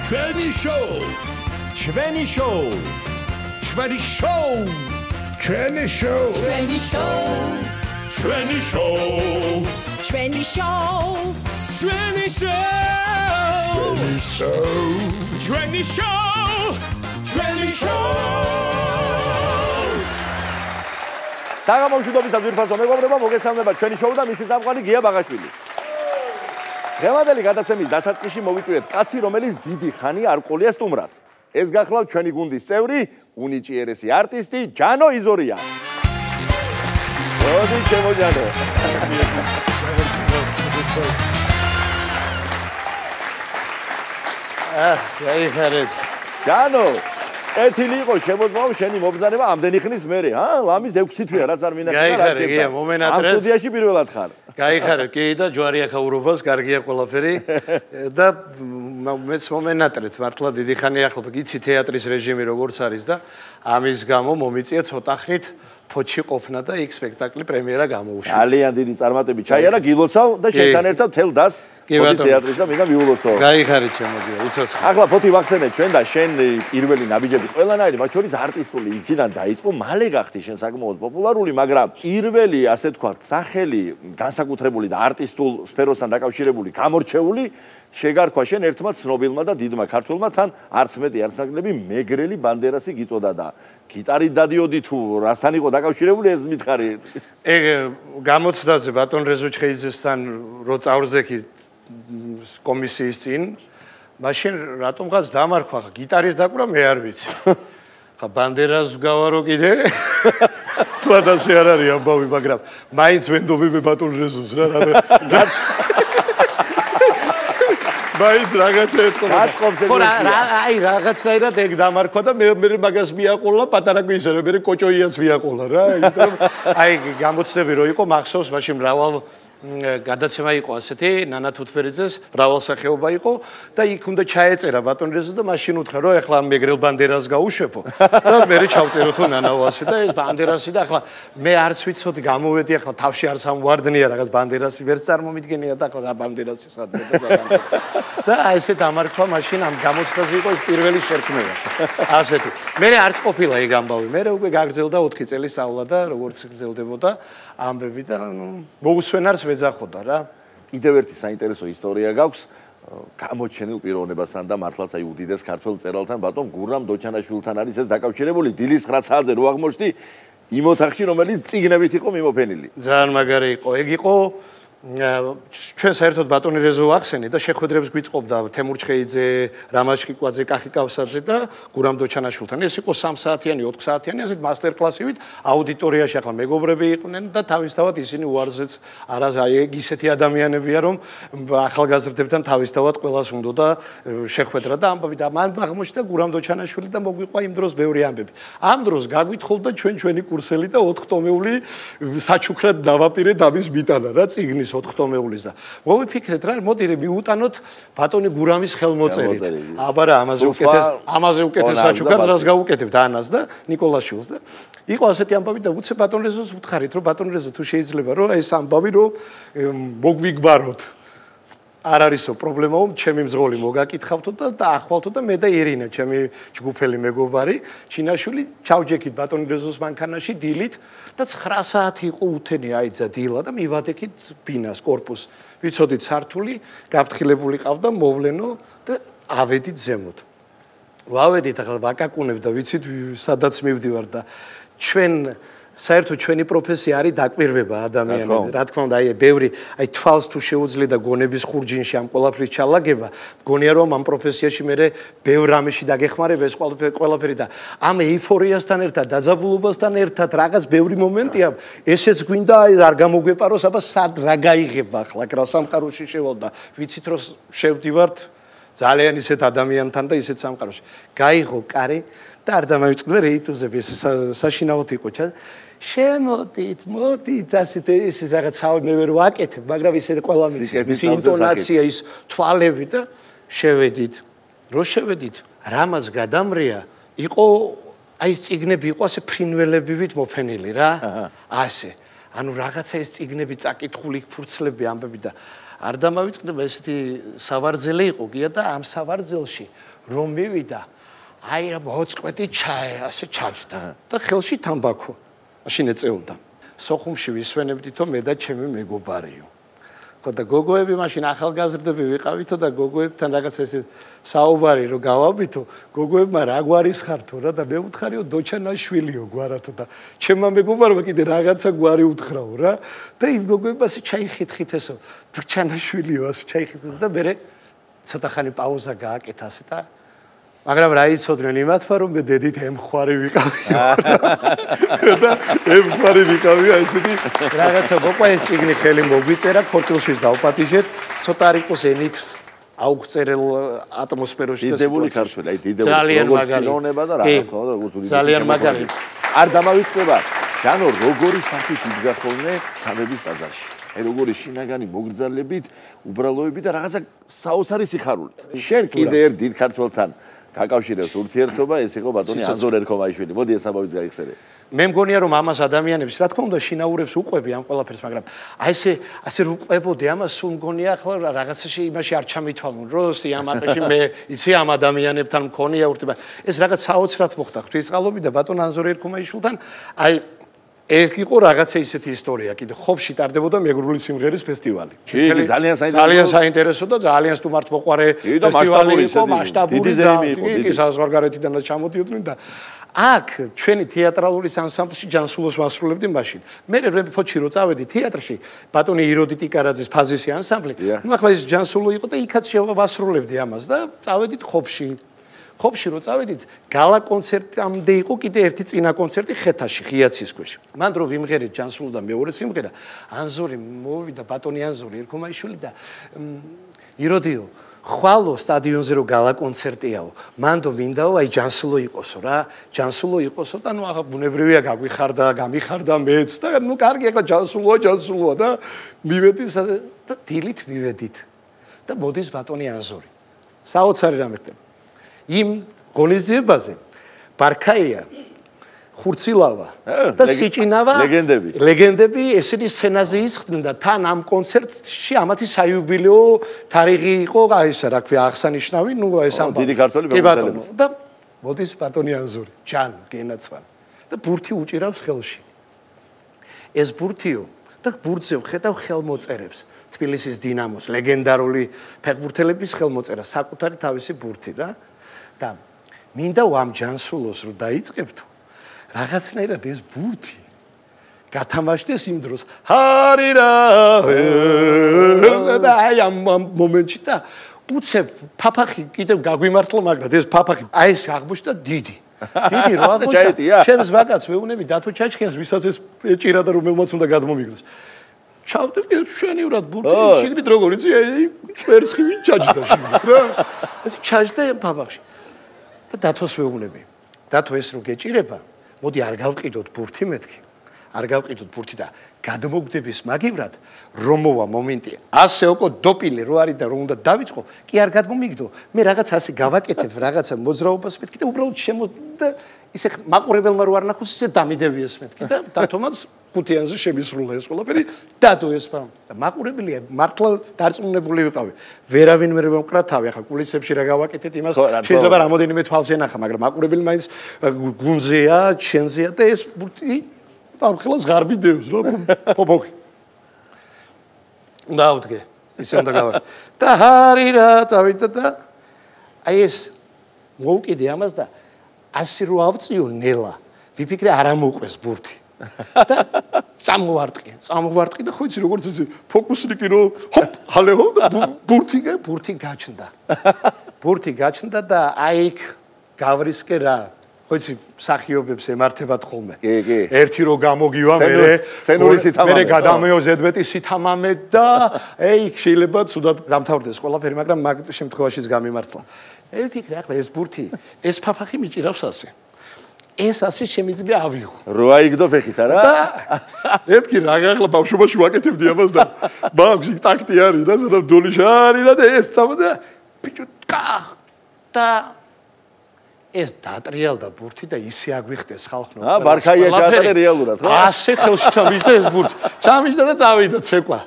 ჩვენი შოუ ჩვენი შოუ ჩვენი შოუ ჩვენი შოუ ჩვენი შოუ ჩვენი შოუ ჩვენი შოუ ჩვენი შოუ ჩვენი შოუ ჩვენი შოუ საღამოშვიდობის ძირფასო მეგობრებო, მოგესალმება ჩვენი შოუ და მისი წამყვანი გია ბაღაშვილი. დღევანდელი გადაცემის დასაწყისში მოვიწვიეთ კაცი, რომელიც დიდი ხანი არ ყოლია სტუმრად. ეს გახლავთ ჩვენი გუნდის წევრი, უნიჭიერესი არტისტი ჯანო იზორია. მოდი შემოჯანო. გაიხარეთ. ჯანო, ეთილი იყო შემოძმაო შენი მობრძანება ამდენი ხნის მერე, ლამის 6 თვეა რაც არ მინახე. გაიხარეთ, გია, მომენატრეთ. ამ სტუდიაში პირველად ხარ. გაიხარეთ, კი და ჯვარი აქაურობას, კარგია ყველაფერი და მეც მომენატრეთ მართლა დიდი ხანი ახლა გიცი თეატრის რეჟიმი როგორც არის და ამის გამო მომიწია ცოტა ხნით ფოჩი ყოფნა და იქ სპექტაკლი პრემიერა გამოუშვა. ძალიან დიდი წარმატები ჩაიარა, გილოცავ და შენთან ერთად თელ დას ფოთის თეატრის და მინდა მიულოცო. გაიხარეთ შემოგია, იცოცხლე. ახლა ფოთი ვახსენეთ ჩვენ და შენ პირველი ნაბიჯები ყველანაირი, მათ შორის არტისტული იქიდან დაიწყო, მალე გახდი შენ საკმაოდ პოპულარული, მაგრამ პირველი ასე თქვათ სახელი განსაკუთრებული და არტისტულ სფეროსთან დაკავშირებული გამორჩეული შეგარქვა შენ ერთმა ცნობილმა და დიდმა ქართველმა, თან არც მეტი არც ნაკლები მეგრელი ბანდერასი გიწოდა და გიტარით დადიოდი თუ რასთან იყო დაკავშირებული ეს მითხარი. გამოცდაზე ბატონ რეზო ჩხეიძესთან რო წავრზექი კომისიის წინ, მაშინ რატომღაც დამარხვა, გიტარის დაკვრა მე არ ვიცი. ხა ბანდერას გავარო კიდე. თვადასე არ არის ამბავი, მაგრამ მაინც ვენდობი მე ბატონ რეზოს რა. მაინც რაღაცა ეთქო. ხო რა, აი რაღაცნაირად ეგ დამარქვა და მე მაგას მიაყოლა პატარა გვისერე, მე კოჭოიაც მიაყოლა რა. იმიტომ აი გამოცდები რო იყო მახსოვს, მაშინ მრავალ გადაცემა იყო ასეთი, ნანა თუთფერიძეს მრავალსახეობა იყო და იქ უნდა ჩაეწერა ბატონ რეზო და მაშინ უთხრა რომ ეხლა მეგრელ ბანდერას გაუშვებო და მე ჩავწერო თუ ნანავასი და ეს ბანდერასი და ახლა მე არც ვიცოდი გამოვედი ახლა თავში არც ამვარდნია რაღაც ბანდერასი ვერც წარმომიდგენია და ახლა რა ბანდერასი სადმე და აი ესე დამარქვა მაშინ ამ გამოცდაზე იყო ეს პირველი შერქმევა ასეთი მე არც ყოფილა ეგ ამბავი მე უკვე გაგრძელდა 4 წელი სწავლა და როგორც გრძელდებოდა ამბები და მოусვენარს ვეძახოდა რა. კიდევ ერთი საინტერესო ისტორია გაქვს გამოჩენილ პიროვნებასთან და მართლაც აი უდიდეს ქართველ მწერალთან ბატონ გურამ დოჩანაშვილთან არის ეს დაკავშირებული დილის 9 საათზე რო აღმოჩნდი იმ ოთახში რომელიც წიგნებით იყო მიმოფენილი. ძალიან მაგარი იყო. ეგ იყო ჩვენ საერთოდ ბატონი რეზო ახსენე და შეხვედრებს გვიწყობდა თემურ ჩხეიძე, რამაზ შიკვაძე, კახი კავსაძე და გურამ დოჩანაშვილთან. ეს იყო 3 საათიანი, 4 საათიანი ასეთ მასტერ კლასივით აუდიტორიაში ახლა მეგობრები იყვნენ და თავისთავად ისინი უარზეც არა აი ეგ ისეთი ადამიანებია რომ ახალგაზრდებთან თავისთავად ყველას უნდა შეხვედრა და ამბავი და მან აღმოჩნდა გურამ დოჩანაშვილი და მოგვიყვა იმ დროს ბევრი ამბები. ამ დროს გაგვითხულდა ჩვენი კურსელი და 4 ტომეული საჩუქრად დავაპირეთ ამის მიტანა რა წიგნის 4 ტომეულის და მოვიფიქრეთ რა მოდი მიუტანოთ ბატონი გურამის ხელმოწერით. აბა რა ამაზე უკეთეს საჩუქარს რას გავუკეთებთ ანას და ნიკოლაშვილს და იყო ასეთი ამბავი და უცებ ბატონ რეზოს ვუთხარით რომ ბატონ რეზო თუ შეიძლება რომ ეს ამბავი რომ მოგვიგბაროთ. არ არისო პრობლემაო, ჩემი მძღოლი მოგაკითხავთო და დაახვალთო და მე და ირინა, ჩემი ჯგუფელი მეგობარი, ჩინაშვილი ჩავჯექით ბატონ რეზოს მანქანაში დილით და 9 საათი იყო უთენი აიძა დილა და მივადექით ბინას, კორპუსს. ვიცოდით სართული, გაფრთხილებული ყავდა, მოვლენო და ავედით ზემოთ. ვავედით ახლა ვაკაკუნებ და ვიცით სადაც მივდივარ და ჩვენ საერთოდ ჩვენი პროფესია არის დაკვირვება ადამიანები. რა თქმა უნდა, აი ბევრი აი თვალს თუ შეუძლია და გონების ხურჯინში ამ ყველაფრის ჩალაგება, მგონია რომ ამ პროფესიაში მე ბევრ რამეში დაგეხმარება ეს ყველაფერი და ამ ეიფორიასთან ერთად, დაძაბულობასთან ერთად რაღაც ბევრი მომენტია, ესეც გვინდა აი არ გამოგვეპაროს, აბა სად რა გაიღება ახლა რა სამყაროში შევალ და ვიცით რომ შევდივართ ძალიან ისეთ ადამიანთან და ისეთ სამყაროში. გაიღო კარი და არ დამავიწყდა რეიტუზები, ეს საშინაოდ იყო ჩა. შემოდით, მოდით, ასეთ ეს რაღაც საუბარი მე ვერ ვაკეთებ, მაგრამ ისე ყველა მის ინტონაცია ის თვალები და შევედით. რო შევედით, რამაც გადამრია, იყო აი წიგნები იყო ასე ფრინველებივით მოფენილი რა. ასე. ანუ რაღაცა ეს წიგნები წაკითხული ფურცლები ამბები და არ დამავიწყდება ესეთი სავარძელი იყო გია და ამ სავარძელში რომ მივიდა აი რა მოწყვეტი ჩაი ასე ჩაჯდა და ხელში თამბაქო მაშინ ეწეოდა სოხუმში ვისვენებდითო მე და ჩემი მეგობარიო ხო და გოგოები მაშინ ახალგაზრდები ვიყავითო და გოგოებთან რაღაც ესე საუბარი რომ გავაბითო გოგოებმა რა გვარის ხართო რა და მე ვუთხარიო დოჩანაშვილიო გვარათო და ჩემმა მეგობარმა კიდე რაღაცა გვარი უთხრაო რა და იმ გოგოებმა ასე ჩაიხითხით ესო დოჩანაშვილიო ასე ჩაიხითხეს და მე ცოტა ხანი პაუზა გააკეთა ასე და მაგრამ რა იცოდნენ იმათმა რომ მე დედით ემხვარი ვიყავიო და ემხვარი ვიყავია ესეთი რაღაცა მოყვა ეს წიგნი ხელი მოგვიწერა ქორწილშიც დავპატიჟეთ цота არ იყოს ენით აუგწერელ ატმოსფეროში და დიდებული ქართველი აი დიდებული როგორც პიროვნება და რაღაც ხო როგორც უდიდესი ძალიან მაგარი არ დამავიწყდება ჯანო როგორი სახით იდგა ხოლმე სამების ტაძარში აი როგორი შინაგანი მოგრძალებით უბრალოები და რაღაცა საოცარი სიხარული შენ კიდე ერთ დიდ ქართველთან გაკავშირებს ურთიერთობა ეს იყო ბატონი ანზორ ერქომაიშვილი მოდი ეს ამბავიც გაიხსენე მე მგონია რომ ამას ადამიანებს რა თქმა უნდა შინაურებს უყვები ამ ყველაფერს მაგრამ აი ასე რო უყვებოდი ამას სულ მგონია ახლა რაღაცაში იმაში არ ჩამითვალონ რომ სიამაყეში მე იცი ამ ადამიანებთან მქონია ურთიერთობა ეს რაღაც საოცრად მოხდა ღვთისწყალობით და ბატონ ანზორ ერქომაიშვილთან აი ეს იყო რაღაცა ისეთი ისტორია კიდე ხობში ტარდებოდა მეგრული სიმღერის ფესტივალი ძალიან საინტერესო და ძალიან სტუმართ მოყვარე ფესტივალი იყო მასშტაბური იგი საზღვარგარეთიდანაც ჩამოდიოდნენ და აქ ჩვენი თეატრალური ანსამბლში ჯანსულოს ვასრულებდი მაშინ მე ფოჩი რო წავედი თეატრში ბატონი იროდიტი კარაძის ფაზისი ანსამბლი ნუ ახლა ეს ჯანსულო იყო და იქაც შევასრულებდი ამას და წავედით ხობში რო წავედით გალა კონცერტამდე იყო კიდე ერთი წინა კონცერტი ხეთაში ღიაცის ქვეშ მან რო ვიმღერეთ ჯანსულო და მეორე სიმღერა ანზორი მოვიდა ბატონი ანზორი ერქომაიშვილი და იროდიო ხვალო სტადიონზე რო გალა კონცერტიაო მანდო მინდაო აი ჯანსულო იყოსო რა ჯანსულო იყოსო და ნუ ახლა ბუნებრივია გაგვიხარდა გამიხარდა მეც და ნუ კარგი ახლა ჯანსულოა და მივედით და დილით მივედით და მოდის ბატონი ანზორი საოცარი რამე ხდება იმ ღონისძიებაზე ბარქაია ხურცილავა და სიჭინავა ლეგენდები ესენი სცენაზე ისხდნენ და თან ამ კონცერტში ამათი საიუბილეო თარიღი იყო აი ეს რა ქვია აღსანიშნავი ნუ ეს ამ დიდი ქართველი მოგზაურები და მოდის ბატონი ანზორი ჯან გენაცვან და ბურთი უჭირავს ხელში ეს ბურთიო და ბურთზე ხედავ ხელმოწერებს თბილისის დინამოს ლეგენდარული ფეხბურთელების ხელმოწერა საკუთარი თავისი ბურთი რა და მინდა ამ ჯანსულოს რო დაიწყებთო რაღაცნაირად ეს ბურთი გათამაშდეს იმ დროს ჰარირა და აი ამ მომენტში და უცებ ფაფახი კიდევ გაგვიმართლა მაგრამ ეს ფაფახი აი ეს აღმოჩნდა დიდი რო აღმოჩნდა ჩემს ვაკაც ვეუნები დათო ჩაჩხენს ვისაც ეს ეჭირა და რომელმაც უნდა გადმომიგდოს ჩავდები შვენივრად ბურთი შიგნით როგორ იცი აი წერცხივი ჩაჯდა შიგნით რა ეს ჩაჯდა ფაფახში და დათოს ვეუბნები დათო ეს რო გეჭირება მოდი არ გავყიდოთ ბურთი მეთქი არ გავყიდოთ ბურთი და გადმოგდების მაგივრად რომ მოვა მომენტი ასე უკვე დოპილი რო არის და რომ უნდა დავიწყო კი არ გადმომიგდო მე რაღაც ასე გავაკეთებ რაღაცა მოძრაობას მეთქი და უბრალოდ შემოდა ისე მაყურებელმა რო არ ნახოს ისე დამიდები ეს მეთქი და დათომაც ხუთიანზე შემისრულა ეს ყველაფერი დადო ეს და მაყურებელია მართლა დარწმუნებული ვიყავი ვერავინ ვერ მომკრა თავი ახლა კულისებში რა გავაკეთეთ იმას შეიძლება რამოდენიმე თვალზე ნახა მაგრამ მაყურებელი მაინც გუნზეა ჩენზეა და ეს ბურთი ამ ხელას ღარბი დევს რა პოპოხი დაუდგე ისე უნდა გავაკეთე და ჰარირა წავიდა და აი ეს მოვკიდე ამას და ასე რო ავწიო ნელა ვიფიქრე არ ამოყვეს ბურთი და წამოვარტყი და ხო იცი როგორც ეს ფოკუსნიკი რო ჰოპ ჰალეო ბურთი გაჩნდა და აი იქ გავრისკე რა ხო იცი სახიობებს ემართებათ ხოლმე ერთი რო გამოგივა მე გადამეო ზედმეტი სითამამე და აი შეიძლება ცუდად დამთავრდეს ყველაფერი მაგრამ მაგ შემთხვევაშიც გამიმართლა მე ვფიქრე ახლა ეს ბურთი ეს ფაფახი მიჭირავს ასე ეს ასე შემიძლია ავიღო. რო აიგდო ფეხით არა? ეთქი რა ახლა ბავშვობაში ვაკეთებდი ამას და ბავშვი ტაქტი არის რა ზოგადად დოლიში არის და ეს წამოდა ბიჭო და ეს დატრიალდა ბურთი და ისე აგვიხდეს ხალხო. ბარქაია ჩაატარე რეალურად ხო? ასე ხელში ჩამიჯდა ეს ბურთი. ჩამიჯდა და წავიდა ცეკვა.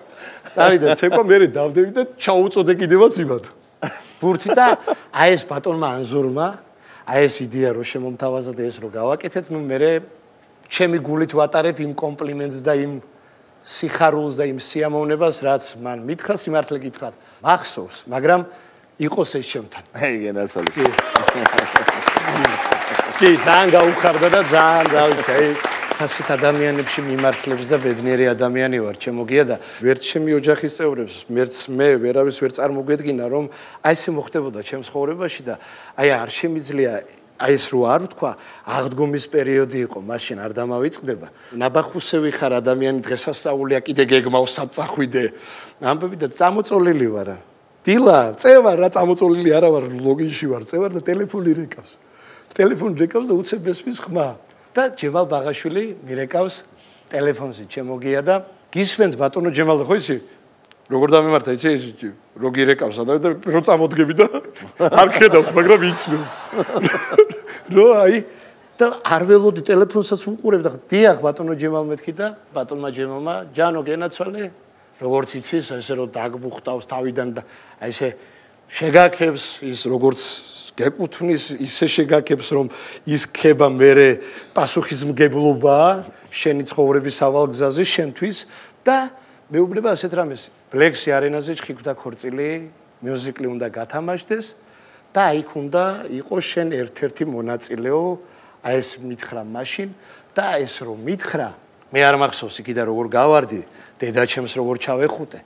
წავიდა ცეკვა, მე დავდები და ჩაუწოდე კიდევაც იმათ. ბურთი და აი ეს ბატონმა ანზურმა, აი ეს იდეა რომ შემომთავაზა და ეს რომ გავაკეთეთ, ნუ მე ჩემი გულით ვატარებ იმ კომპლიმენტს და იმ სიხარულს და იმ სიამოვნებას, რაც მან მითხრა, სიმართლე გითხრათ, მახსოვს, მაგრამ იყოს ეს ჩემთან. აი, გენაცვალეს. კი, ძალიან გაუხარდა და ძალიან რავიცი, აი ასეთ ადამიანებში მიმართლებს და ბედნიერი ადამიანი ვარ, ჩემოგია და ვერც ჩემი ოჯახის წევრებს, ვერც მე ვერავის ვერ წარმოგვედგინა, რომ აი ესე მოხდებოდა ჩემს ცხოვრებაში და აი არ შემიძლია აი ეს რო არ ვთქვა, აღდგომის პერიოდი იყო, მაშინ არ დამავიწყდება. ნაბახუსევი ხარ ადამიანი, დღესასწაულია, კიდე გეგმავს საწახვიდე. ამბები და წამოწოლილი ვარ. დილა, წევარ რა წამოწოლილი არა ვარ, ლოგინში ვარ, წევარ და ტელეფონი რეკავს. ტელეფონი რეკავს და უცებ ესმის ხმა. და ჯემალ ბაღაშვილი მირეკავს ტელეფონზე, ჩემოგია და გისმენთ ბატონო ჯემალ, ხო იცი? როგორ დამემართა, იცი? როგი რეკავს და რო წამოდგები და არ ხედავს, მაგრამ იცმენ. რო აი და არ ველოდი ტელეფონსაც უყურებ და დიახ ბატონო ჯემალ მეთქი და ბატონმა ჯემალმა ჯანო გენაცვალე როგორც იცის ესე რომ დაგბუხტავს თავიდან და აი ესე შეგაქებს ის როგორც გეკუთვნის ისე შეგაქებს რომ ის ქება მერე პასუხისმგებლობაა შენი ცხოვრების ავალგზაზე შენთვის და მეუბნება ასეთ რამეს ბლექსი არენაზე ჩხიკვდა ქორწილი მიუზიკლი უნდა გათამაშდეს და იქ უნდა იყოს შენ ერთ-ერთი მონაწილეო აი ეს მითხრა მაშინ და ეს რომ მითხრა მე არ მახსოვს იქიდან როგორ გავარდი დედაჩემს როგორ ჩავეხუტე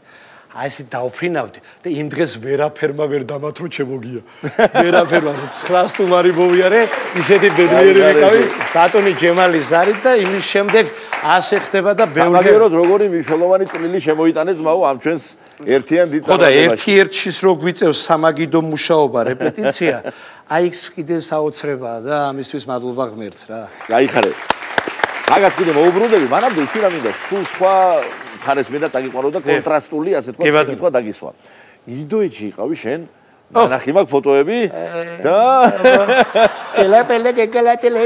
აი ესე დავფრინავდი და იმ დღეს ვერაფერმა ვერ დამათრო ჩემოგია ვერაფერმა 9 სტუმარი მოვიარე ისეთი ბედნიერი ვიყავი ბატონი ჯემალის ზარით და იმის შემდეგ ასე ხდება და ბევრად როგორი მნიშვნელოვანი წვლილი შემოიტანე ძმაო ამ ჩვენს ერთიან დიდ ხო და ერთ-ერთშიც რო გვიწევს სამაგიდო მუშაობა რეპეტიცია აი ეს კიდე საოცრებაა და ამისთვის მადლობა ღმერთს რა გაიხარე მაგას კიდე მოუბრუნდები მანამდე ისი რა მინდა სულ სხვა ხარეს მინდა წაგიყვარო და კონტრასტული ასე თქვა შეკითხვა დაგისვა ინდოეთში იყავი შენ ნახე მაგ ფოტოები და ტელეპელე გეკალატელე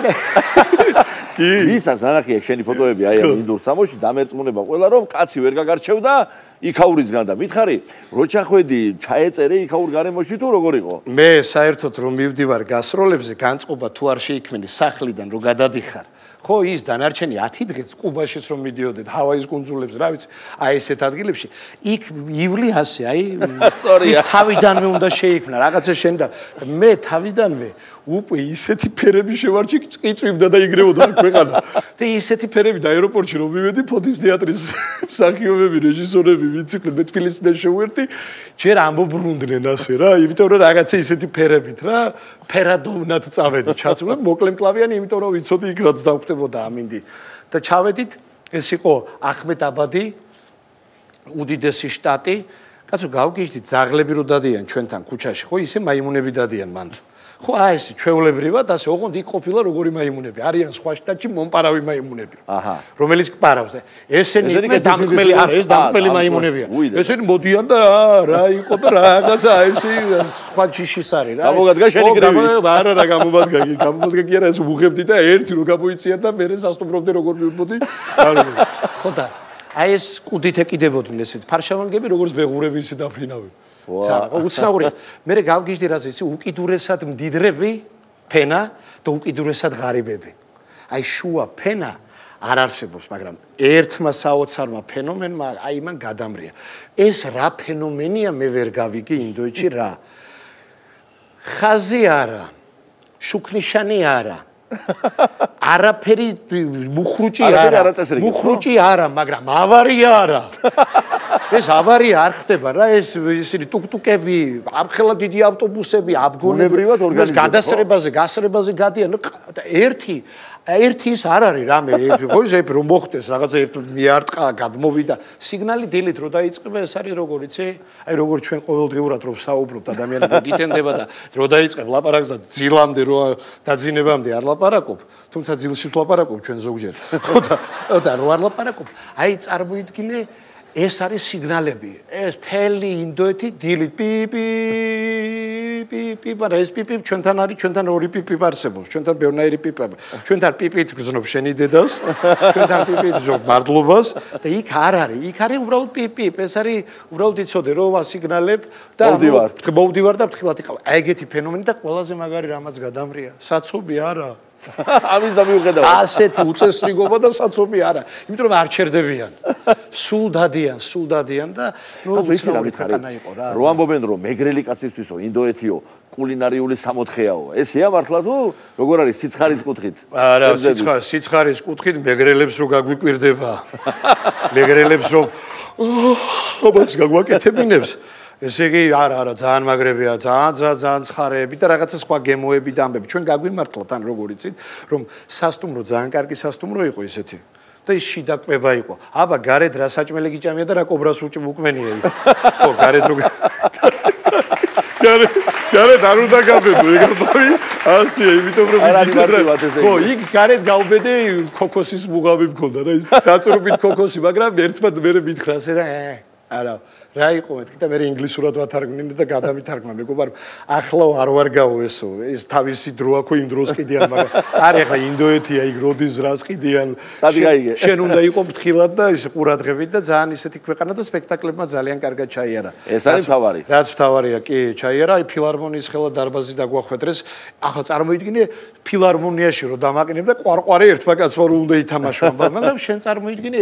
ისაც ნახე შენი ფოტოები აი ამ ინდურ სამოში დამერწმუნება ყველა რომ კაცი ვერ გაგარჩევდა იქაურისგან და მითხარი რო ჩახვედი ჩაეწერე იქაურ გარემოში თუ როგორ იყო მე საერთოდ რომ მივდივარ გასროლებზე განწყობა თუ არ შეიქმნი სახლიდან რო გადადიხარ ხო ის დანარჩენი 10 დღეც კუბაშიც რომ მიდიოდეთ ჰავაის კუნძულებზე რა ვიცი აი ესეთ ადგილებში იქ ივლი ასე აი ის თავიდანვე უნდა შეიქმნა რაღაცა შენ და მე თავიდანვე უკვე ისეთი ფერები შევარჩი წიწვიმდა და იგრევოდა ქვეყანა და ისეთი ფერები და აეროპორტში რომ მივედი ფოთის თეატრის მსახიობები რეჟისორები ვიცი მე თბილისიდან შევერდი ჯერ ამბობრუნდნენ ასე რა იმიტომ რომ რაღაცა ისეთი ფერებით რა ფერადოვნად წავედი ჩაცვლებ მოკლემკლავიანი იმიტომ რომ ვიცოდი იქ რაც დავხდებოდა ამინდი და ჩავედით ეს იყო ახმეტაბადი უდიდესი შტატი კაცო გავგიჟდით ზაღლები რო დადიან ჩვენთან ქუჩაში ხო ისე მაიმუნები დადიან მანდ ხო აი ეს ჩვეულებრივად ასე ოღონდ იქ ყოფილა როგორი მაიმუნები არიან სხვა შტატში მომპარავი მაიმუნები რომელიც პარავს და ესენი იყვნენ დამყმელი არა ეს დამყმელი მაიმუნებია ესენი მოდიან და რა იყო და რაღაცა ესე სხვა ჯიშის არის რა გამოგადგა შენი გრევი არა გამომადგა კი არა ეს უღებდი და ერთი რო გამოიწია და მე სასტუმრობდე როგორ მივმოდი ხო და აი ეს კუდით ეკიდებოდნენ ესეთ ფარშავანგები როგორც ბეღურები ისე დაფრინავენ უცნაური მე გავგიჟდი რაზე ისე უკიდურესად მდიდრები ფენა და უკიდურესად ღარიბები აი შუა ფენა არ არსებობს მაგრამ ერთმა საოცარმა ფენომენმა აი მან გადამრია ეს რა ფენომენია მე ვერ გავიგე ინდოეთში რა ხაზი არა შუქნიშანი არა არაფერი მუხრუჭი არა მაგრამ ავარია არა ეს ავარია არ ხდება რა ეს ისინი ტუკტუკები ამხელა დიდი ავტობუსები აბგონებრივად ორგანიზებაზე გასრებაზე გადიან ერთი ის არ არის რამე ხო ეს რომ მოხდეს რაღაცა ერთ მიარტყა გადმოვიდა სიგნალი დილით რო დაიწყება ეს არის როგორ იცი აი როგორ ჩვენ ყოველდღიურად რომ საუბრობთ ადამიანები გიტენდება და რო დაიწყებ ლაპარაკს და ძილამდე რო დაძინებამდე არ ლაპარაკობ თუმცა ძილში ლაპარაკობ ჩვენ ზოგჯერ ხო და რო არ ლაპარაკობ აი წარმოიდგინე ეს არის სიგნალები. ეს თელი ინდოეთი დილით პიპი არა ეს პიპი ჩვენთან არის ჩვენთან ორი პიპი არსებობს ჩვენთან ბევრნაირი პიპი ჩვენთან პიპით გზნობ შენი დედას ჩვენთან პიპით ზოგ მადლობას და იქ არ არის იქ არის უბრალოდ პიპი ეს არის უბრალოდ იცოდე რომ ასიგნალებ და მოვდივარ და ფრთხილად იყავ აი ეგეთი ფენომენი და ყველაზე მაგარი რამაც გადამრია საცობი არა ამის და მიუხედავად ასეთი უწესრიგობა და საცობი არა იმიტომ რომ არ ჩერდებიან სულ დადიან და ნუ ვიცი რა მითხარი რო ამბობენ რომ მეგრელი კაცისთვისო ინდოეთიო კულინარიული სამოთხეაო ესეა მართლა თუ როგორ არის სიცხარის კუთხით არა სიცხარის კუთხით მეგრელებს რო გაგვიკვირდება მეგრელებს რო აბას გაგვაკეთებინებს ესე იგი არა ძალიან მაგრებია ძალიან ცხარეები და რაღაცა სხვა გემოები და ამბები ჩვენ გაგვიმართლათ ან როგორ იცით რომ სასტუმრო ძალიან კარგი სასტუმრო იყო ისეთი და ის შიდა კვება იყო აბა გარეთ რა საჭმელი გიჭამია და რა კობრას უკმენია იქ ხო გარეთ რო გარეთ არ უნდა გაბედო ეგრე ასია იმიტომ რომ ხო იქ გარეთ გავბედე ქოქოსის მუღამი მქონდა რა ის საწურობით ქოქოსი მაგრამ ერთმანეთ მე მითხრა ასე და არა რა იყო მეთქი და მე ინგლისურად ვათარგმნინე და გადამითარგმნა მეგობარ ახლა არ ვარ გაო ესო ეს თავისი დრო აქვს იმ დროს კიდიან მაგრამ არის ახლა ინდოეთია იქ როდის რას კიდიან შენ უნდა იყო მთხილად და ის ყურადღებით და ძალიან ისეთი ქვეყანა და სპექტაკლებმა ძალიან კარგად ჩაიარა ეს არის თავარი რაც თავარია კი ჩაიარა აი ფილარმონიის ხელა დარბაზი დაგვახვედრეს ახლა წარმოიდგინე ფილარმონიაში რომ დამაკნებ და ყვარყვარე ერთმა კაცმა რომ უნდა ითამაშო მაგრამ შენ წარმოიდგინე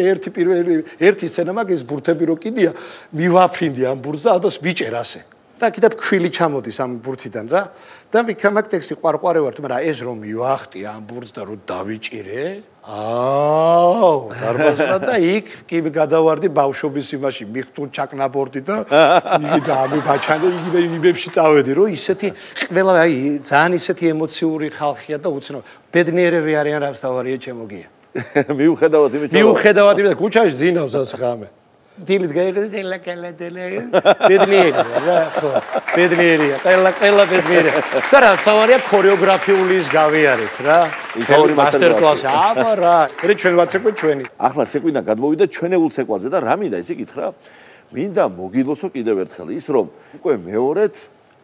ერთი სცენა მაგ ეს ბურთები რო კიდია მივაფრინდი ამ ბურთს და ალბათ ვიჭერ ასე და კიდევ ქვილი ჩამოდის ამ ბურთიდან რა და მიქამაკ ტექსტი ყვარყვარე ვარ მაგრამ ეს რომ მივახტი ამ ბურთს და რომ დავიჭირე დარბაზმა და იქ კი გადავარდი ბავშვობის იმაში მიხტულ ჩაკნაბორდი და იგი და ამი ბაჩანე იგივე იმებში წავედი რომ ისეთი ყველა აი ძალიან ისეთი ემოციური ხალხია და უცნო ბედნიერები არიან რაც თავარია ჩემოგია მიუხედავად იმისა ქუჩაში ზინავს ასე ხამე დილით გაიგე ბედნიერია რა ხო ბედნიერია ყველა ბედნიერია და რა თავარია ქორეოგრაფიული ის გავიარეთ რა მასტერ კლასი აბა რა მე ჩვენ ვაცეკვე ჩვენი ახლა ცეკვიდან გადმოვიდა ჩვენეულ ცეკვაზე და რა მინდა ისე გითხრა მინდა მოგილოსო კიდევ ერთხელ ის რომ უკვე მეორედ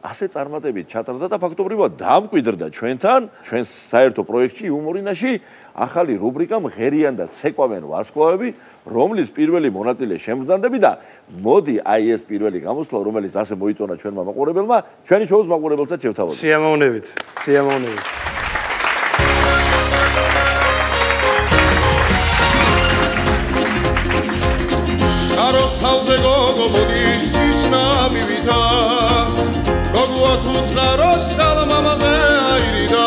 ასე წარმატებით ჩატარდა და ფაქტობრივად დამკვიდრდა ჩვენთან ჩვენს საერთო პროექტში იუმორინაში ახალი რუბრიკა მღერიან და ცეკვავენ ვარსკვლავები რომლის პირველი მონაწილე შემბრძანდები და მოდი აი ეს პირველი გამოსვლა რომელიც ასე მოიწონა ჩვენმა მაყურებელმა ჩვენი შოუს მაყურებელსაც შევთავაზოთ სიამოვნებით წყაროს თავზე გოგო მოდის ისნამივიდა გოგოა თუ წყაროს ხალმამაზე აირიდა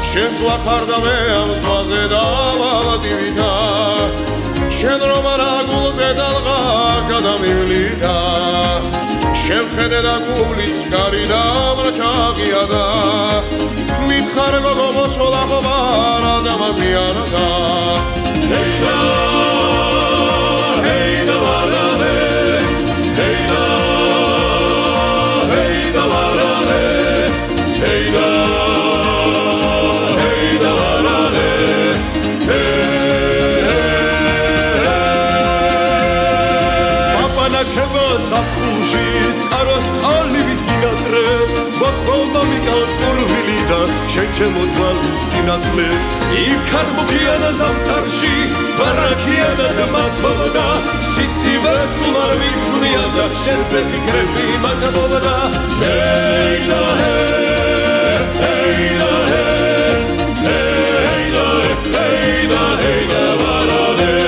შენ ვახარდა მე ამ ზღვაზე დავადივიდა შენ რომ არა გულზე დალღა გადამივლიდა შენ ხედე და გულის კარი დამრჩაღია და მითხარ გოგო მოსვლა ხომარ ადამიანდა ჰეიდა ჰეიდა ვარამე ჰეიდა ჰეიდა ვარამე ჰეიდა საფუში წყაროს ალივით გინატრე მოხომა მიკალწურვილი და შეჩემო თვალის სინათლე იქარ მოგიანა ზამთარში ბარაქიანა და მათოვდა სიცივე სულარ ვიცნია და შენზე ფიქრები მაგავდა ჰეიდა ჰეიდა ჰეიდა ჰეიდა ჰეიდა ვარამე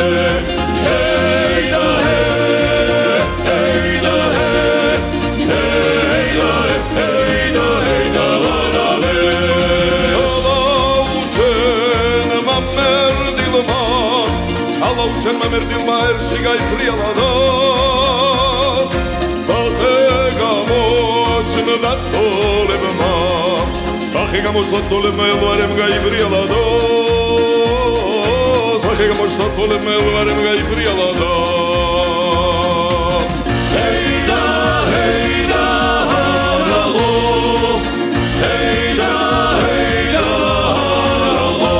Sen memerdin var sigay priyalada Sahe gamoçnu da tolebma Sahe gamoçnu tolebma elvarem gay priyalada Sahe gamoçnu tolebma elvarem gay priyalada Heyda heyda haralo Heyda heyda haralo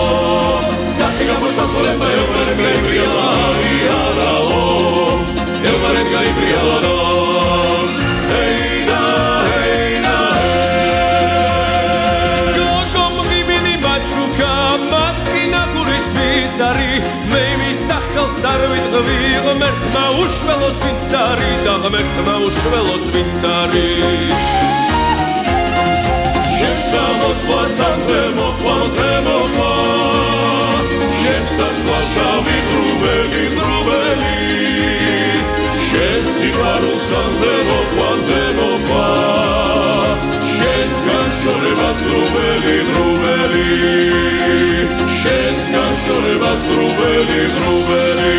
Sahe gamoçnu tolebma elvarem gay priyalada არ ვიტყვი ღმერთმა უშველოს ვინც არის და ღმერთმა უშველოს ვინც არის შემსამოსვლა სამზემო ყვალზემოყვა შემსასვლა შავი დრუბელი დრუბელი შემსიყვარულ სამზემო ყვალზემოყვა შემსგან შორებას დრუბელი დრუბელი შემსგან შორებას დრუბელი დრუბელი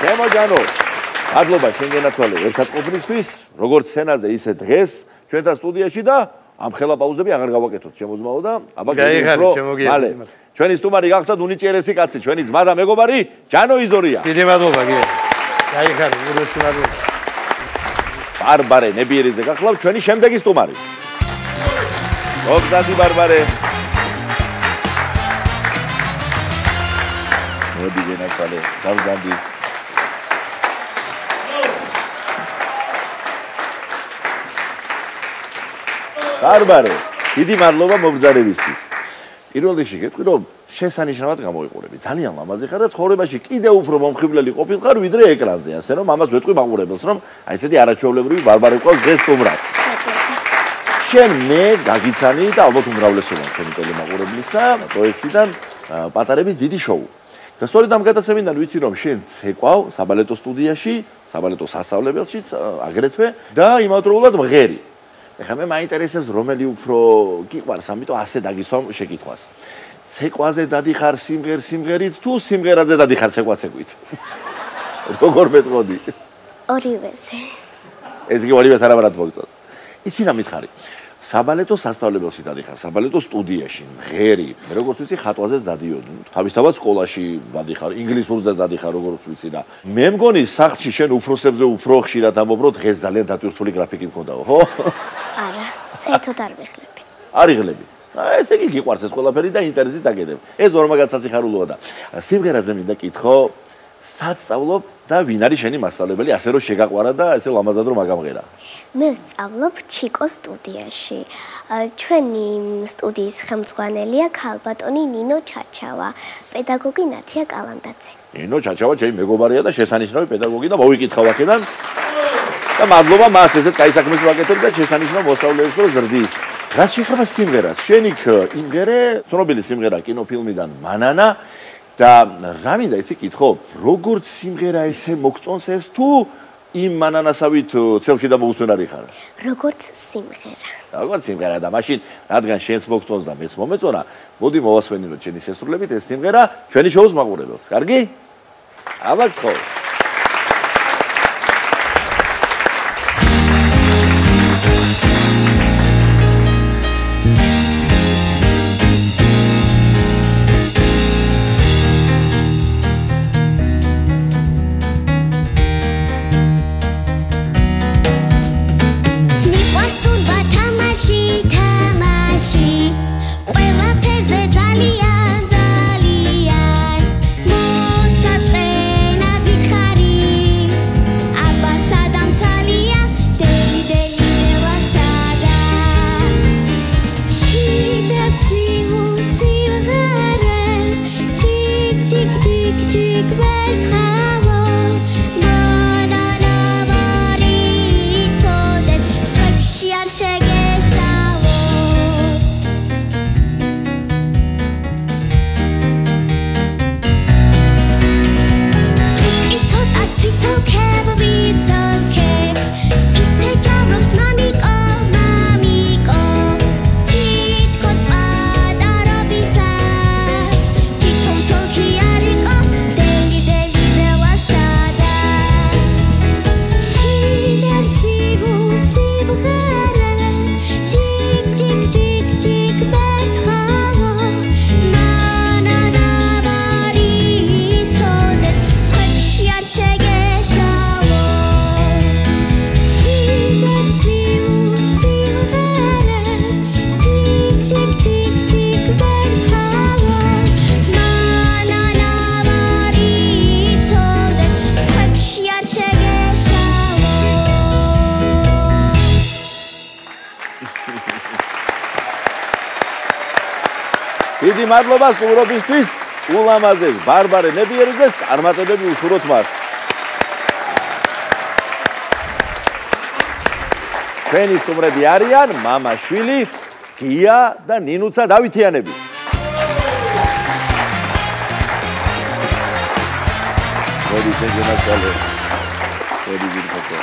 შემოჯანო, მადლობა შენ გენაცვალე ერთად ყოფნისთვის, როგორც სცენაზე, ისე დღეს ჩვენთან სტუდიაში და ამ ხელა პაუზები აღარ გავაკეთოთ, შემოძმაო და აბა გაიღარით, შემოგიერთეთ. ჩვენი სტუმარი გახდათ უნიჭიერესი კაცი, ჩვენი ძმა და მეგობარი ჯანო იზორია. დიდი მადლობა გია. გაიღარით, უგრესი მადლობა. ბარბარე ნებიერიძე გახლავთ ჩვენი შემდეგი სტუმარი. მოგზადი ბარბარე. მოდი გენაცვალე, გავზარდი. ბარბარე, დიდი მადლობა მობრძანებისთვის. პირველ რიგში გეტყვი, რომ შესანიშნავად გამოიყურები. ძალიან ლამაზი ხარ და ცხოვრებაში კიდევ უფრო მომხიბლელი ყოფილიყარ ვიდრე ეკრანზე. ასე რომ ამას ვეტყვი მაყურებელს, რომ აი ესეთი არაჩვეულებრივი ბარბარე ყავს დღეს სტუმრად. შენ მე გაგიცანი და ალბათ უმრავლესობა ჩვენი ტელემაყურებლისა პროექტიდან პატარების დიდი შოუ. და სწორედ ამ გადაცემიდან ვიცი, რომ შენ ცეკვავ საბალეტო სტუდიაში, საბალეტო სასწავლებელშიც აგრეთვე და იმავდროულად მღერი. ეხლა მე მაინტერესებს რომელი უფრო გიყვარს, ამიტომ ასე დაგისვამ შეკითხვას. ცეკვაზე დადიხარ სიმღერით თუ სიმღერაზე დადიხარ ცეკვაცეკვით? როგორ მეტყოდი? ორივეზე. ეს კი ორივეს არაბარად მოგწონს. იცი რა მითხარი? საბალეტო სასწავლებელში დადიხარ, საბალეტო სტუდიაში, მღერი, მე როგორც ვიცი, ხატვაზეც დადიოდი. თავისთავად სკოლაში დადიხარ, ინგლისურზე დადიხარ, როგორც ვიცი და მე მგონი სახლში შენ უფროსებზე უფრო ხშირად ამბობ, რომ დღეს ძალიან დატვირთული გრაფიკი მქონდაო, ხო? არა, საერთოდ არ ვიღლები. არ იღლები. ესე იგი გიყვარს ეს ყველაფერი და ინტერესით აგედებ. ეს ნორმალურად საციხარულოა და სიმღერაზე მინდა კითხო, სად სწავლობ და ვინ არის შენი მასწავლებელი, ასე რომ შეგაყვარა და ესე ლამაზად რომ აგამღერა? მე ვსწავლობ ჩიკო სტუდიაში. ჩვენი სტუდიის ხელმძღვანელია ქალბატონი ნინო ჩაჩავა, პედაგოგი ნათია კალანდაძე. ნინო ჩაჩავა ჩემი მეგობარია და შესანიშნავი პედაგოგი და მოვიკითხავ აქედან. და მადლობა მას ესეთ კაი საქმეს ვაკეთებ და შესანიშნავ მოსწავლეებს რომ ზრდის. რაც შეეხება სიმღერას, შენ იქ იმღერე, ცნობილი სიმღერა კინოფილმიდან მანანა და რა მინდა იცი კითხო, როგორც სიმღერა ესე მოგწონს ეს თუ იმ მანანასავით ცელქი და მოусვენარი ხარ? როგორც სიმღერა. როგორც სიმღერა და მაშინ რადგან შენს მოგწონს და მეც მომეწონა, მოდი მოვასვენინოთ შენი შესრულებით ეს სიმღერა ჩვენი შოუს მაყურებელს. კარგი? აბა გთხოვ. ძალიან ძალიან მოსაწყენა ვითხარ დიდი მადლობა სტუმრობისთვის, ულამაზეს ბარბარე ნებიერიძეს წარმატებები უსურვოთ მას. ჩვენი სტუმრები არიან მამაშვილი, გია და ნინუცა დავითიანები. მოდი შეგენაცვალე. მოდი გირფასო.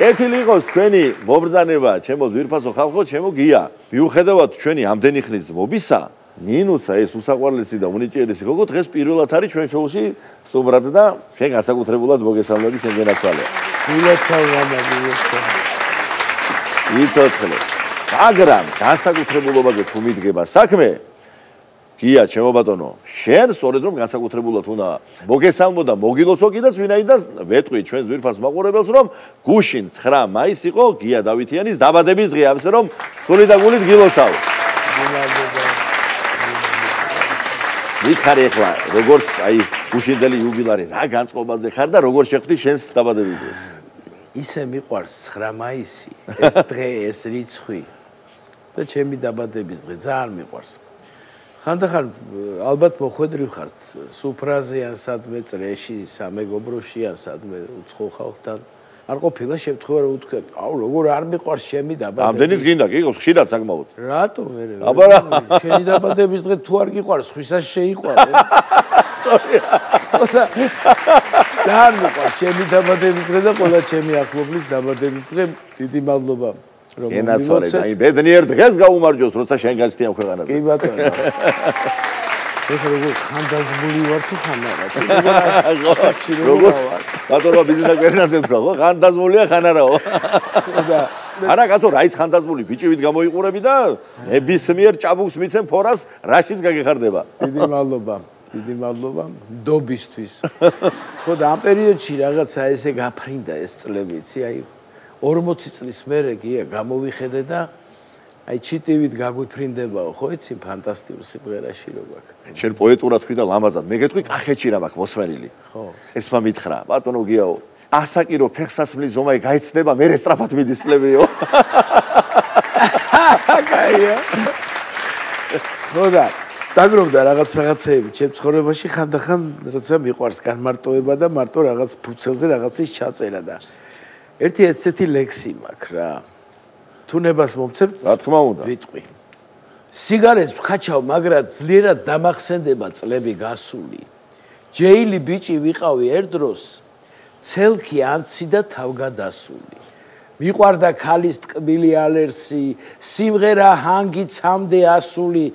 ეთილი იყოს თქვენი მობრძანება, ჩემო ძვირფასო ხალხო, ჩემო გია. მიუხედავად ჩვენი ამდენი ხნის მობისა, ნინუცა ეს უსაყვარლესი და უნიჭიერესი გოგო დღეს პირველად არის ჩვენ შოუში სტუმრად და შენ განსაკუთრებულად მოგესალმები შენ გენაცვალე. იცოცხლე. მაგრამ განსაკუთრებულობაზე თუ მიდგება საქმე, გია, ჩემო ბატონო, შენ სწორედ რომ განსაკუთრებულად უნდა მოგესალმო და მოგილოცო კიდეც ვინაიდან ვეტყვი ჩვენ ძვირფას მაყურებელს რომ გუშინ 9 მაისი იყო გია დავითიანის დაბადების დღე, ამის რომ სული და გულით გილოცავ. მითხარი ახლა როგორც აი გუშინდელი იუბილარი რა განწყობაზე ხარ და როგორ შეხვდი შენს დაბადების დღეს? ისე მიყვარს 9 მაისი, ეს დღე, ეს რიცხვი და ჩემი დაბადების დღე ძალიან მიყვარს. ხანდახან ალბათ მოხვედრილ ხართ სუფრაზე ან სადმე წრეში, სამეგობროში ან სადმე უცხო ხალხთან. არ ყოფილა შემთხვევა რომ უთქვათ, აუ როგორ არ მიყვარს ჩემი დაბადების. ამდენიც გინდა, კი, ხშირად საკმაოდ. რატომ მერე? შენი დაბადების დღე თუ არ გიყვარს, ხვისას შეიყვარ. ძალიან მიყვარს ჩემი დაბადების დღე და ყველა ჩემი ახლობლის დაბადების დღე. დიდი მადლობა. ენაცვალე და აი ბედნიერ დღეს გაუმარჯოს, როცა შენ გაჩნდი ამ ქვეყანაზე. კი ბატონო. ეხლა როგორ ხანდაზმული ვარ თუ ხან არა? როგორც ბატონო ბიზნეს გვერდაზე ვთქვა, ხო? ხანდაზმულია ხან არაო? არა კაცო, რა ის ხანდაზმული ბიჭივით გამოიყურები და ნებისმიერ ჭაბუკს მიცემ ფორას, რაშიც გაგეხარდება. დიდი მადლობა. დიდი მადლობა ნდობისთვის. ხო და ამ პერიოდში რაღაცა ესე გაფრინდა ეს წლები, იცი, აი 40 წლის მერე გია გამოვიხედე და აი ჩიტივით გაგვიფრინდებაო, ხო იცი, ფანტასტიკური სიმღერაში რო გვაქვს. შენ პოეტურად თქვი და ლამაზად, მე გეტყვი კახეთში რა მაქვს მოსმენილი. ხო. ერთმა მითხრა, ბატონო გიაო, ასაკირო ფეხსაცმლის ზომაი გაიცდება, მე რესტრაფად მიდის წლებიო. კაია. ხო და დაგროვდა რაღაცეები ჩემ ცხოვრებაში ხანდახან როცა მიყვარს განმარტოება და მარტო რაღაც ფურცელზე რაღაცის ჩაწერა და ერთი ესეთი ლექსი მაქვს რა. თუნებას მომცემთ? რა თქმა უნდა. ვიტყვი. სიგარეტს ვქაჩავ, მაგრამ ძლიერად დამახსენდება წლები გასული. ჯეილი ბიჭი ვიყავი ერთ დროს, ცელქი ანცი და თავგადასული. მიყვარდა ქალის ტკბილი ალერსი, სიმღერა ჰანგი ცამდე ასული.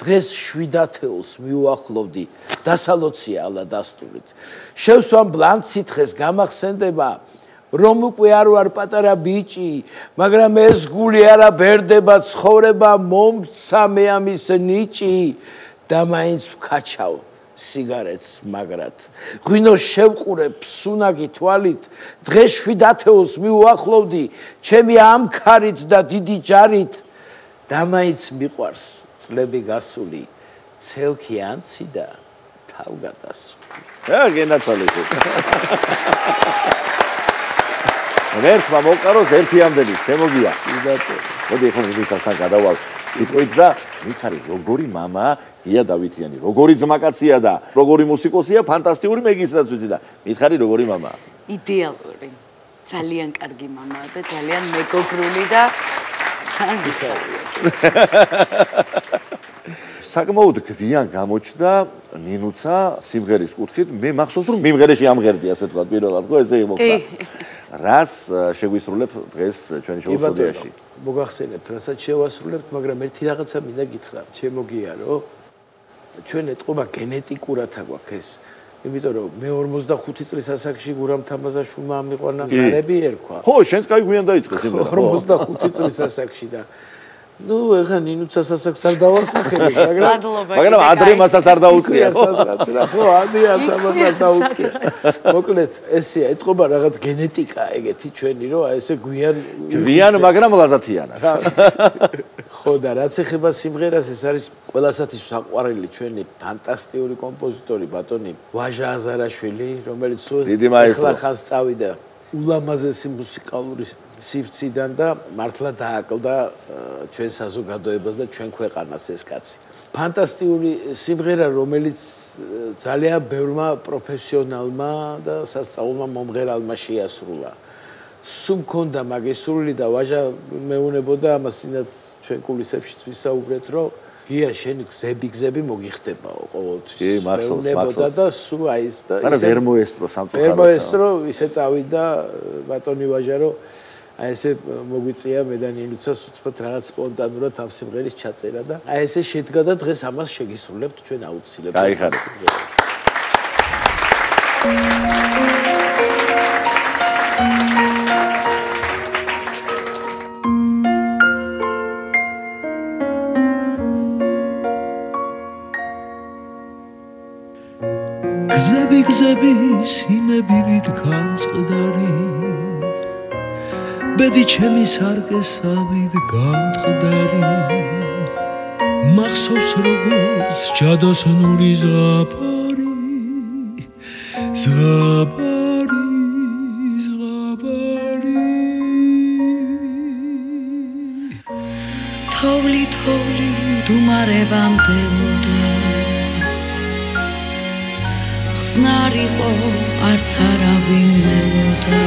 დღეს 7 ათეულს მიუახლოვდი, დასალოცია ალადასტურით. შევსვამ ბლანცი დღეს გამახსენდება, რომ უკვე არ ვარ პატარა ბიჭი, მაგრამ ეს გული არა ბერდება, ცხოვრება მომცა მე ამის ნიჭი და მაინც ვქაჩავ სიგარეტს მაგრად. ღვინოს შევყურებ სუნაგი თვალით, დღეს 7 ათეულს მიუახლოვდი, ჩემი ამქარით და დიდი ჯარით და მაინც მიყვარს წლები გასული, ცელქი ანცი და თავგადასული. გენაცვალე. ერთმა მოყაროს ერთიამდელი, შემოგია. მოდი ახლა მუსიკასთან გადავალ სიტყვით და მითხარი, როგორი мама გია დავითიანი, როგორი ძმაკაცია და როგორი მუსიკოსია, ფანტასტიკური მეგისადაც ვიცი და მითხარი, როგორი мамаა. იდეალური. ძალიან კარგი მამაა და ძალიან მეგობრული და ძალიან მიხარია. საკმაოდ გვიან გამოჩნდა ნინუცა სიმღერის კუთხით. მე მახსოვს რომ მიმღერეში ამღერდი ასე თქვა პირველად, ხო ესე იმოხდა. რას შეგვისრულებ დღეს ჩვენი შოუ სტუდიაში? მოგახსენებთ, რასაც შევასრულებთ, მაგრამ ერთი რაღაცა მინდა გითხრათ, შემოგიარო. ჩვენ ეთყობა გენეტიკურად აგვაქვს ეს. იმიტომ რომ მე 45 წლის ასაკში გურამ თამაზაშვილმა ამიყვანა ზარები ერქვა. ხო, შენს კაი გვიან დაიწყე სიმღერა. 45 წლის ასაკში და ნუ ეხა ნინუცას ასაკს არ დავასახელებ, მაგრამ ადრე მასაც არ დაუწყია, ხო? ხო, ადრეაც ამას არ დაუწყია. მოკლედ, ესეა, ეთყობა რაღაც გენეტიკა ეგეთი ჩვენი, რომ აი ესე გვიან, მაგრამ ლაზათიანად. ხო და რაც ეხება სიმღერას, ეს არის ყველასათვის საყვარელი ჩვენი ფანტასტიკური კომპოზიტორი ბატონი ვაჟა აზარაშვილი, რომელიც ახლა ხანს წავიდა ულამაზესი მუსიკალური სივრციდან და მართლა დააკლდა ჩვენ საზოგადოებას და ჩვენ ქვეყანას ეს კაცი. ფანტასტიკური სიმღერა, რომელიც ძალიან ბევრმა პროფესიონალმა და სასწაულმა მომღერალმა შეასრულა. სულ მქონდა მაგის სურვილი და ვაჟა მეუნებოდა ამას წინათ ჩვენ კულისებშიც ვისაუბრეთ, რომ გია შენი გზები მოგიხდებაო ყოველთვის. მეუნებოდა და სულ აი ეს და არა ვერ მოესწრო სამწუხაროდ. ვერ მოესწრო, ისე წავიდა ბატონი ვაჟა, რომ აი ესე მოგვიწია მე და ნინუცას უცბად რაღაც სპონტანურად ამ სიმღერის ჩაწერა და აი ესე შედგა და დღეს ამას შეგისრულებთ ჩვენ აუცილებლად. გაიხარეთ. გზები სიმებივით გამწყდარი ბედი ჩემი სარკესავით გამწყდარი მახსოვს როგორც ჯადოსნური ზღაპარი თოვლი მდუმარებამდელოდა ხსნარიყო არც არავინ მელოდა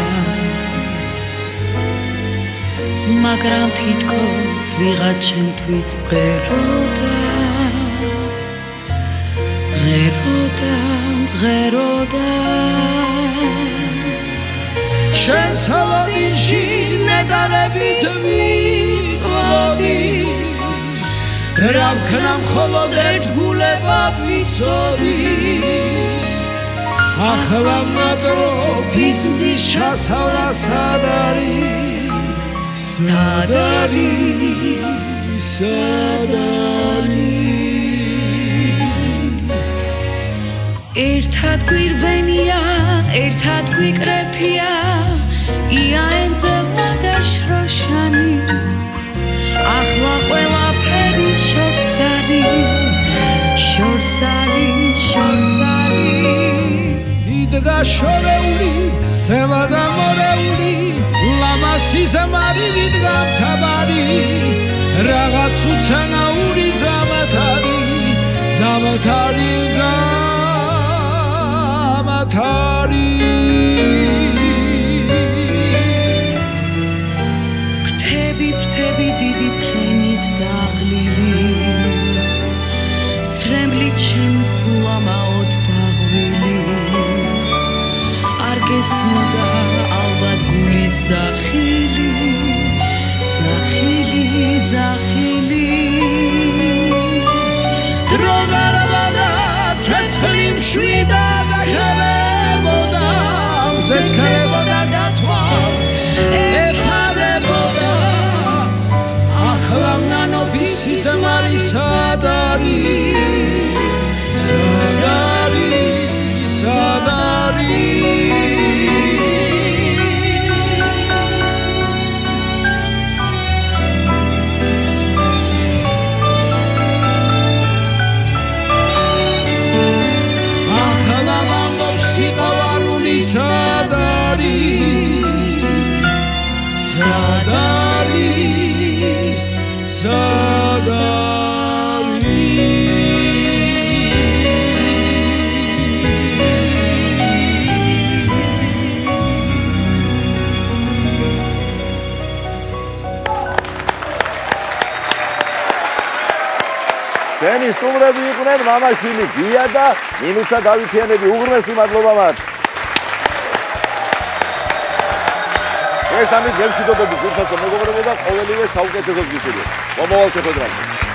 მაგრამ თითქოს ვიღაც ჩემთვის მღეროდა შენ სალადინში ნეტარებით ვიწვოდი რა ვქნა მხოლოდ ერთ გულება ვიცოდი ახლა ნატროფის მზის ჩასავლა სად არის ერთად გვირბენია ერთად გვიკრეფია ია ენძელა და შროშანი ახლა ყველაფერი შორს არის იდგა შორეული სელა და მორეული ლამასი ზამარი ვიდგა მთავარი რაღაც უცანაური ზამათარი ფრთები დიდი ფრენით დაღლილი ცრემლით ჩემი სულამაოდ დაღვილი არ გესმოდა ალბათ გულის ზახილი დრო გარბადა ცეცხლი მშვიდა და ქერებოდა მზეც ქერებოდა და თვალს ეფარებოდა ახლა ნანოფისი ზმარი სად არის სად არის ჩვენი სტუმრები იყვნენ მამაშვილი გია და ნინუცა დავითიანები. უღრმესი მადლობა მათ. ეს ამის გემშვიდობების ურთასო მეგობრებო და ყოველივე საუკეთესო გისურვებთ. მომავალ შეხვედრაზე.